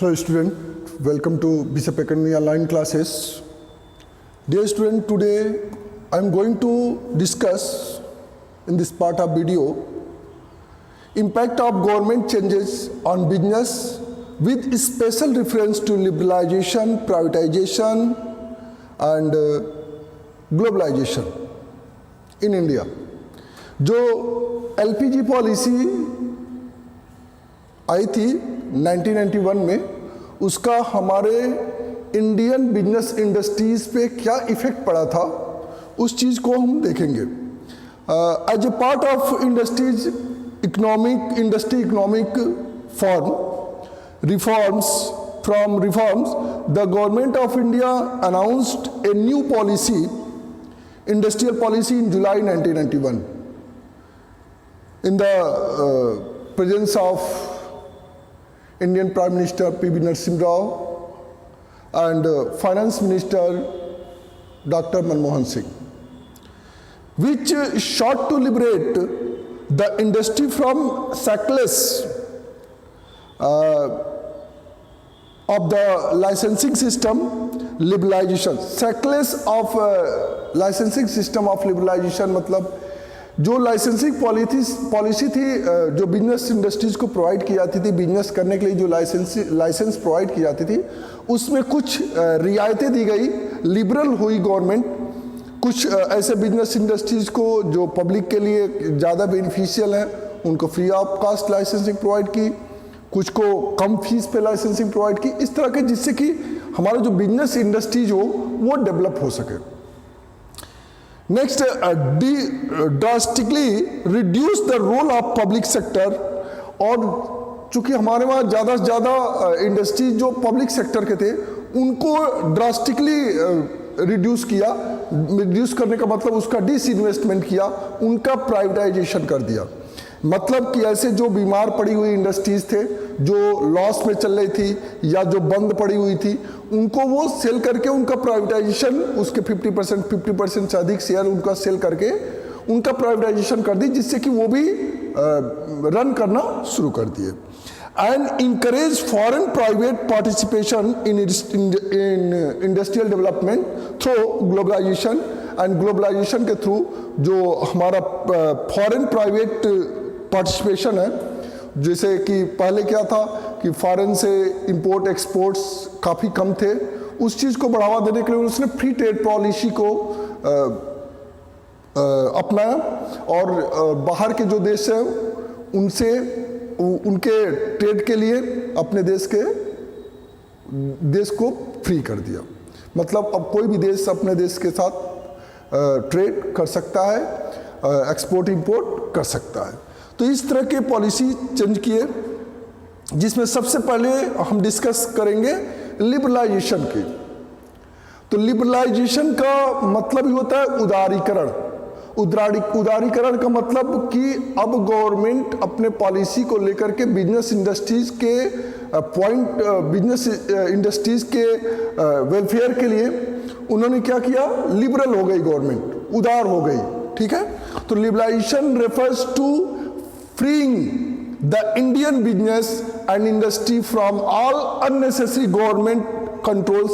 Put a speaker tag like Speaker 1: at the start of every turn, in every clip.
Speaker 1: Hello student, welcome to Bishop Academy online classes. Dear student, today I am going to discuss in this part of video impact of government changes on business with special reference to liberalization, privatization and globalization in India. जो LPG policy आई थी 1991 में, उसका हमारे Indian business industries पे क्या effect पड़ा था उस चीज़ को हम देखेंगे. As a part of industry economic reforms the government of India announced a new policy, industrial policy in July 1991 in the presence of Indian Prime Minister P.V. Narasimha Rao and Finance Minister Dr. Manmohan Singh, which sought to liberate the industry from shackles of the licensing system liberalization. Shackles of licensing system of liberalization मतलब जो licensing policy थी जो business industries को provide की जाती थी, business करने के लिए जो लाइसेंस प्रोवाइड की जाती थी, उसमें कुछ रियायतें दी गई, लिबरल हुई गवर्नमेंट. कुछ ऐसे बिजनेस इंडस्ट्रीज को जो पब्लिक के लिए ज़्यादा बेनिफिशियल हैं उनको free of cost licensing provide की, कुछ को कम फीस पे लाइसेंसिंग प्रोवाइड की, इस तरह के, जिससे कि हमारा जो बिजनेस इंडस्ट्रीज हो वो डेवलप हो सके. Next, drastically reduce the role of public sector. और चूंकि हमारे वहाँ ज़्यादा से ज़्यादा इंडस्ट्रीज जो पब्लिक सेक्टर के थे उनको ड्रास्टिकली रिड्यूस किया. रिड्यूस करने का मतलब उसका डिसइन्वेस्टमेंट किया, उनका प्राइवेटाइजेशन कर दिया. मतलब कि ऐसे जो बीमार पड़ी हुई इंडस्ट्रीज थे, जो लॉस में चल रही थी या जो बंद पड़ी हुई थी, उनको वो सेल करके उनका प्राइवेटाइजेशन, उसके 50% से अधिक शेयर उनका सेल करके उनका प्राइवेटाइजेशन कर दी, जिससे कि वो भी रन करना शुरू कर दिए. And encourage foreign private participation in industrial development through globalization. And globalization के थ्रू जो हमारा फॉरेन प्राइवेट पार्टिसिपेशन है, जैसे कि पहले क्या था कि फॉरेन से इंपोर्ट एक्सपोर्ट्स काफ़ी कम थे, उस चीज़ को बढ़ावा देने के लिए उसने फ्री ट्रेड पॉलिसी को अपनाया और बाहर के जो देश हैं उनसे उनके ट्रेड के लिए अपने देश को फ्री कर दिया. मतलब अब कोई भी देश अपने देश के साथ ट्रेड कर सकता है, एक्सपोर्ट इंपोर्ट कर सकता है. तो इस तरह के पॉलिसी चेंज किए, जिसमें सबसे पहले हम डिस्कस करेंगे लिबरलाइजेशन की. तो लिबरलाइजेशन का मतलब ही होता है उदारीकरण. उदारीकरण का मतलब कि अब गवर्नमेंट अपने पॉलिसी को लेकर के बिजनेस इंडस्ट्रीज के बिजनेस इंडस्ट्रीज के वेलफेयर के लिए उन्होंने क्या किया, लिबरल हो गई गवर्नमेंट, उदार हो गई. ठीक है. तो liberalization refers to freeing the Indian business and industry from all unnecessary government controls.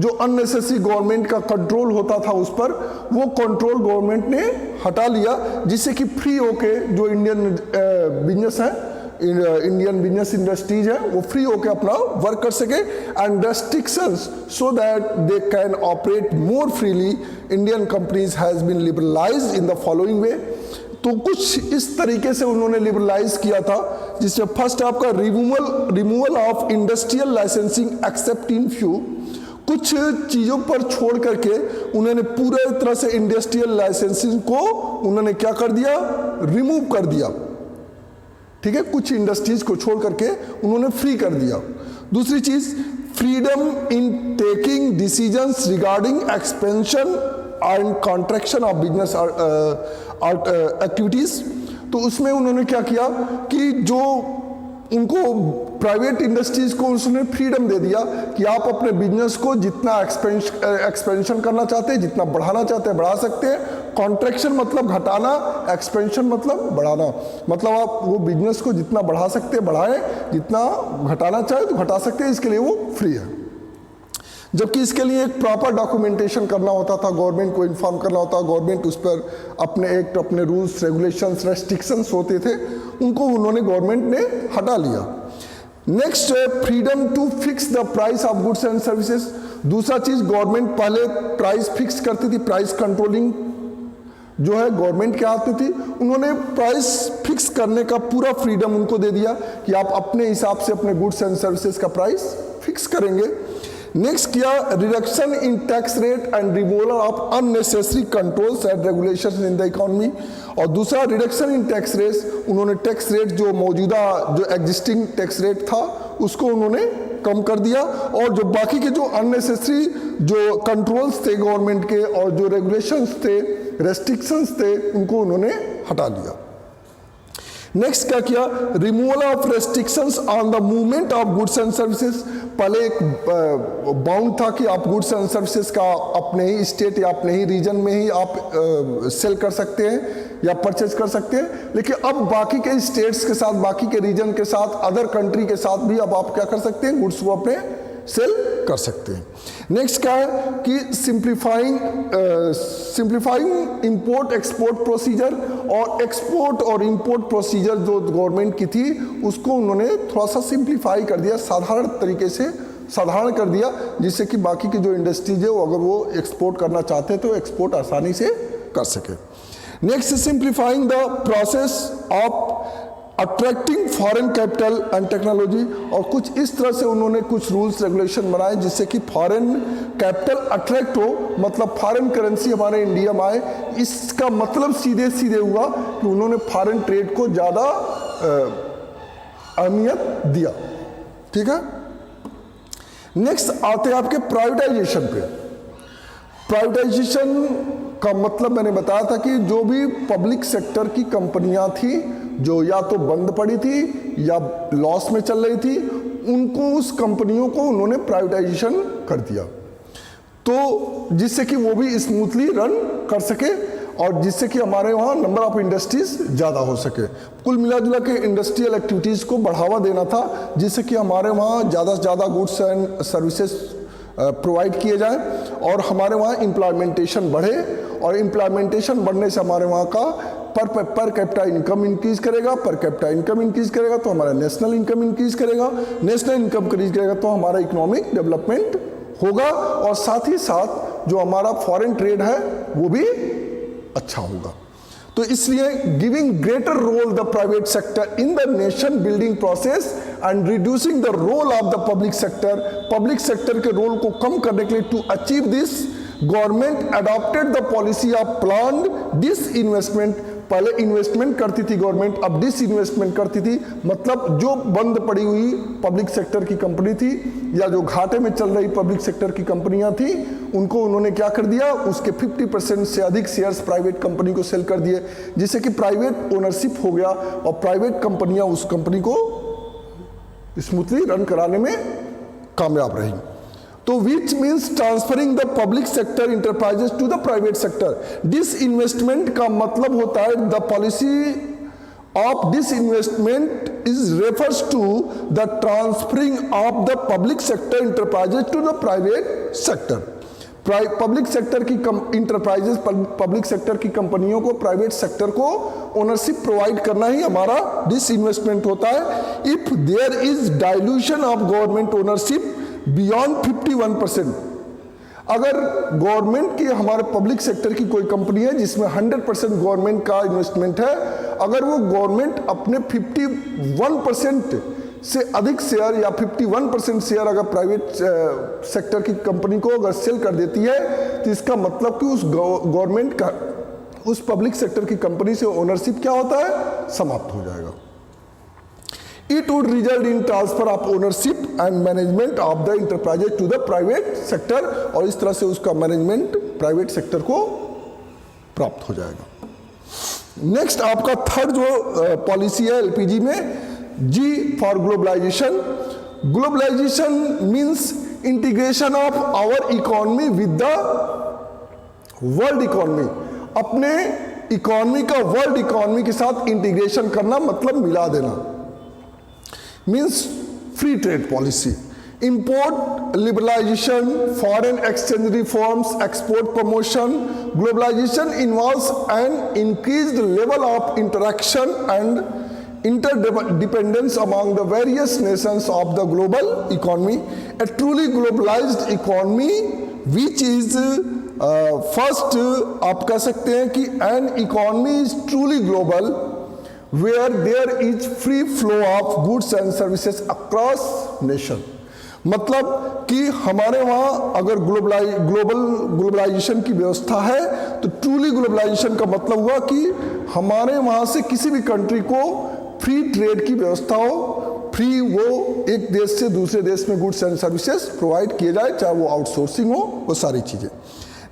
Speaker 1: जो unnecessary government का कंट्रोल होता था उस पर, वो कंट्रोल गवर्नमेंट ने हटा लिया, जिससे कि फ्री होके जो इंडियन बिजनेस है, इंडियन बिजनेस इंडस्ट्रीज है, वो फ्री होके अपना वर्क कर सके. And restrictions so that they can operate more freely. Indian companies has been liberalized in the following way. तो कुछ इस तरीके से उन्होंने लिबरलाइज किया था, जिसमें फर्स्ट आपका removal of industrial licensing accept in few. कुछ चीज़ों पर छोड़ करके उन्होंने पूरे तरह से इंडस्ट्रियल लाइसेंसिंग को उन्होंने क्या कर दिया, रिमूव कर दिया. ठीक है. कुछ इंडस्ट्रीज को छोड़ करके उन्होंने फ्री कर दिया. दूसरी चीज, freedom in taking decisions regarding expansion and contraction of business activities. तो उसमें उन्होंने क्या किया कि जो उनको प्राइवेट इंडस्ट्रीज को उसने फ्रीडम दे दिया कि आप अपने बिजनेस को जितना एक्सपेंशन करना चाहते हैं, जितना बढ़ाना चाहते हैं बढ़ा सकते हैं, कॉन्ट्रैक्शन मतलब घटाना, एक्सपेंशन मतलब बढ़ाना। मतलब आप वो बिजनेस को जितना बढ़ा सकते बढ़ाएं, जितना घटाना चाहे तो घटा सकते हैं, इसके लिए वो फ्री है। जबकि इसके लिए एक प्रॉपर डॉक्यूमेंटेशन करना होता था, गवर्नमेंट को इन्फॉर्म करना होता, गवर्नमेंट उस पर अपने एक्ट, अपने रूल्स, रेगुलेशंस, रेस्ट्रिक्शंस होते थे, उनको उन्होंने गवर्नमेंट ने हटा लिया। Next, freedom to fix the price of goods and services. दूसरा चीज, गवर्नमेंट पहले प्राइस फिक्स करती थी, प्राइस कंट्रोलिंग जो है गवर्नमेंट के हाथ में थी। उन्होंने प्राइस फिक्स करने का पूरा फ्रीडम उनको दे दिया कि आप अपने हिसाब से अपने गुड्स एंड सर्विसेज का प्राइस फिक्स करेंगे। नेक्स्ट किया, reduction in tax rate and removal of unnecessary controls and regulations in the economy. और दूसरा, रिडक्शन इन टैक्स रेट, उन्होंने टैक्स रेट जो मौजूदा जो एग्जिस्टिंग टैक्स रेट था उसको उन्होंने कम कर दिया, और जो बाकी के जो अननेसेसरी जो कंट्रोल्स थे गवर्नमेंट के और जो रेगुलेशंस थे, रेस्ट्रिक्शंस थे, उनको उन्होंने हटा दिया। नेक्स्ट क्या किया, removal of restrictions on the movement of goods and services. पहले एक बाउंड था कि आप गुड्स एंड सर्विसेज का अपने ही स्टेट या अपने ही रीजन में ही आप सेल कर सकते हैं या परचेज कर सकते हैं, लेकिन अब बाकी के स्टेट्स के साथ, बाकी के रीजन के साथ, अदर कंट्री के साथ भी अब आप क्या कर सकते हैं, गुड्स को अपने सेल कर सकते हैं। नेक्स्ट क्या है कि सिंप्लीफाइंग इंपोर्ट एक्सपोर्ट प्रोसीजर, और एक्सपोर्ट और इंपोर्ट प्रोसीजर जो गवर्नमेंट की थी उसको उन्होंने थोड़ा सा सिंप्लीफाई कर दिया, साधारण तरीके से साधारण कर दिया, जिससे कि बाकी की जो इंडस्ट्रीज है वो अगर वो एक्सपोर्ट करना चाहते हैं तो एक्सपोर्ट आसानी से कर सके। Next, simplifying the process of attracting foreign capital and technology. और कुछ इस तरह से उन्होंने कुछ रूल्स रेगुलेशन बनाए जिससे कि फॉरेन कैपिटल अट्रैक्ट हो, मतलब फॉरेन करेंसी हमारे इंडिया में आए। इसका मतलब सीधे सीधे हुआ कि उन्होंने फॉरेन ट्रेड को ज़्यादा अहमियत दिया। ठीक है, नेक्स्ट आते हैं आपके प्राइवेटाइजेशन पे। प्राइवेटाइजेशन का मतलब मैंने बताया था कि जो भी पब्लिक सेक्टर की कंपनियां थी जो या तो बंद पड़ी थी या लॉस में चल रही थी, उनको, उस कंपनियों को उन्होंने प्राइवेटाइजेशन कर दिया, तो जिससे कि वो भी स्मूथली रन कर सके और जिससे कि हमारे वहाँ नंबर ऑफ इंडस्ट्रीज ज़्यादा हो सके। कुल मिला जुला के इंडस्ट्रियल एक्टिविटीज़ को बढ़ावा देना था, जिससे कि हमारे वहाँ ज़्यादा से ज़्यादा गुड्स एंड सर्विसेज प्रोवाइड किए जाएं और हमारे वहाँ इम्प्लायमेंटेशन बढ़े, और इम्प्लायमेंटेशन बढ़ने से हमारे वहाँ का पर कैपिटा इनकम इंक्रीज करेगा, पर कैपिटा इनकम इंक्रीज करेगा तो हमारा नेशनल इनकम इंक्रीज करेगा, नेशनल इनकम इंक्रीज करेगा तो हमारा इकोनॉमिक डेवलपमेंट होगा, और साथ ही साथ जो हमारा फॉरेन ट्रेड है वो भी अच्छा होगा। तो इसलिए giving greater role the private sector in the nation building process and reducing the role of the public sector के रोल को कम करने के लिए, to achieve this government adopted the policy of planned disinvestment. पहले इन्वेस्टमेंट करती थी government, अब डिसइन्वेस्टमेंट करती थी, मतलब जो बंद पड़ी हुई पब्लिक सेक्टर की कंपनी थी या जो घाटे में चल रही पब्लिक सेक्टर की कंपनियां थी, उनको उन्होंने क्या कर दिया, उसके 50% से अधिक शेयर्स प्राइवेट कंपनी को सेल कर दिए, जिससे कि प्राइवेट ओनरशिप हो गया और प्राइवेट कंपनियां उस कंपनी को स्मूथली रन कराने में कामयाब रही। तो which means transferring the public sector enterprises to the private sector. Disinvestment का मतलब होता है the policy of disinvestment is refers to the transferring of the public sector enterprises to the private sector. Public sector की enterprises, public sector की कंपनियों को private sector को ownership provide करना ही हमारा डिसइन्वेस्टमेंट होता है। If there is dilution of government ownership beyond 51%, अगर गवर्नमेंट की, हमारे पब्लिक सेक्टर की कोई कंपनी है जिसमें 100% गवर्नमेंट का इन्वेस्टमेंट है, अगर वो गवर्नमेंट अपने 51% से अधिक शेयर या 51% शेयर अगर प्राइवेट सेक्टर की कंपनी को अगर सेल कर देती है, तो इसका मतलब कि उस गवर्नमेंट का उस पब्लिक सेक्टर की कंपनी से ओनरशिप क्या होता है, समाप्त हो जाएगा। It would result in transfer of ownership and management of the enterprises to the private sector, और इस तरह से उसका मैनेजमेंट प्राइवेट सेक्टर को प्राप्त हो जाएगा। नेक्स्ट आपका थर्ड जो पॉलिसी है एलपीजी में, G for globalisation. Globalisation means integration of our economy with the world economy. अपने इकोनॉमी का वर्ल्ड इकोनॉमी के साथ इंटीग्रेशन करना, मतलब मिला देना, means free trade policy, import liberalization, foreign exchange reforms, export promotion. Globalization involves an increased level of interaction and interdependence among the various nations of the global economy. A truly globalized economy which is first आप कह सकते हैं कि an economy is truly global where there is free flow of goods and services across nation. मतलब कि हमारे वहाँ अगर ग्लोबलाइजेशन की व्यवस्था है तो ट्रूली ग्लोबलाइजेशन का मतलब हुआ कि हमारे वहाँ से किसी भी कंट्री को फ्री ट्रेड की व्यवस्था हो, फ्री वो एक देश से दूसरे देश में गुड्स एंड सर्विसेज प्रोवाइड किए जाए, चाहे वो आउटसोर्सिंग हो, वो सारी चीज़ें।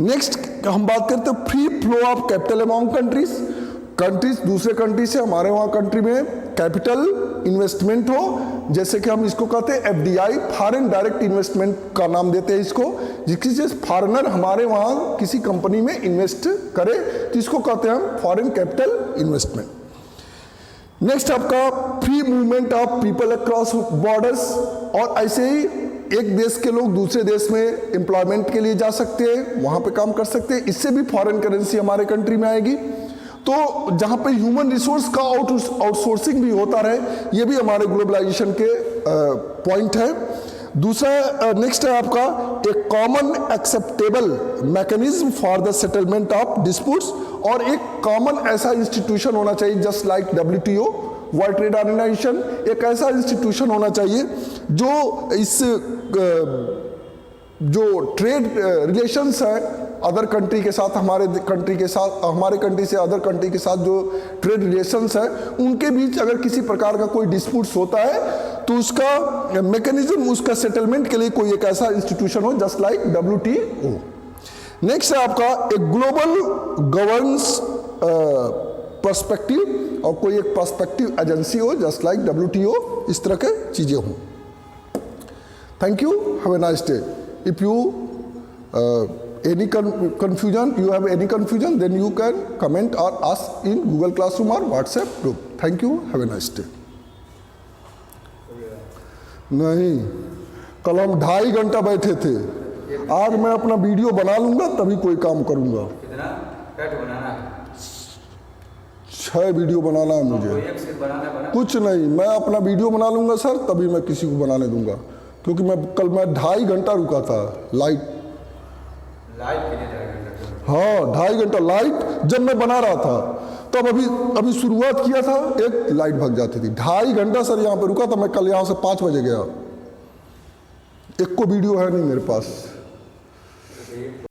Speaker 1: नेक्स्ट हम बात करते हैं free flow of capital among countries दूसरे कंट्री से हमारे वहाँ कंट्री में कैपिटल इन्वेस्टमेंट हो, जैसे कि हम इसको कहते हैं एफडीआई, फॉरेन डायरेक्ट इन्वेस्टमेंट का नाम देते हैं इसको, जिसकी से फॉरेनर हमारे वहाँ किसी कंपनी में इन्वेस्ट करे तो इसको कहते हैं हम फॉरेन कैपिटल इन्वेस्टमेंट। नेक्स्ट आपका free movement of people across borders, और ऐसे ही एक देश के लोग दूसरे देश में एम्प्लॉयमेंट के लिए जा सकते हैं, वहाँ पे काम कर सकते हैं, इससे भी फॉरेन करेंसी हमारे कंट्री में आएगी। तो जहाँ पे ह्यूमन रिसोर्स का आउटसोर्सिंग भी होता रहे, ये भी हमारे ग्लोबलाइजेशन के पॉइंट है। दूसरा नेक्स्ट है आपका एक common acceptable mechanism for the settlement of disputes, और एक कॉमन ऐसा इंस्टीट्यूशन होना चाहिए just like WTO world trade organization, एक ऐसा इंस्टीट्यूशन होना चाहिए जो इस जो ट्रेड रिलेशंस है अदर कंट्री के साथ, हमारे कंट्री से अदर कंट्री के साथ जो ट्रेड रिलेशंस है उनके बीच अगर किसी प्रकार का कोई डिस्प्यूट्स होता है तो उसका मैकेनिज्म, उसका सेटलमेंट के लिए कोई एक ऐसा इंस्टीट्यूशन हो जस्ट लाइक WTO। नेक्स्ट है आपका एक ग्लोबल गवर्नेंस पर्सपेक्टिव, और कोई एक पर्सपेक्टिव एजेंसी हो जस्ट लाइक WTO, इस तरह के चीजें हों। Thank you, have a nice day. If you any confusion, you have any confusion, then you can comment or ask in Google Classroom or WhatsApp group. Thank you, have a nice day. नहीं, कल हम 2.5 घंटा बैठे थे, आज मैं अपना video बना लूंगा तभी कोई काम करूंगा।
Speaker 2: कितना कट बनाना है?
Speaker 1: 6 वीडियो बनाना है मुझे। कुछ नहीं, मैं अपना वीडियो बना लूंगा सर, तभी मैं किसी को बनाने दूंगा, क्योंकि मैं कल 2.5 घंटा रुका था लाइट
Speaker 2: के लिए 2.5 घंटा।
Speaker 1: हाँ, 2.5 घंटा लाइट जब मैं बना रहा था तब अभी शुरुआत किया था, एक लाइट भाग जाती थी। 2.5 घंटा सर यहाँ पे रुका था मैं, कल यहाँ से 5 बजे गया, एक को वीडियो है नहीं मेरे पास।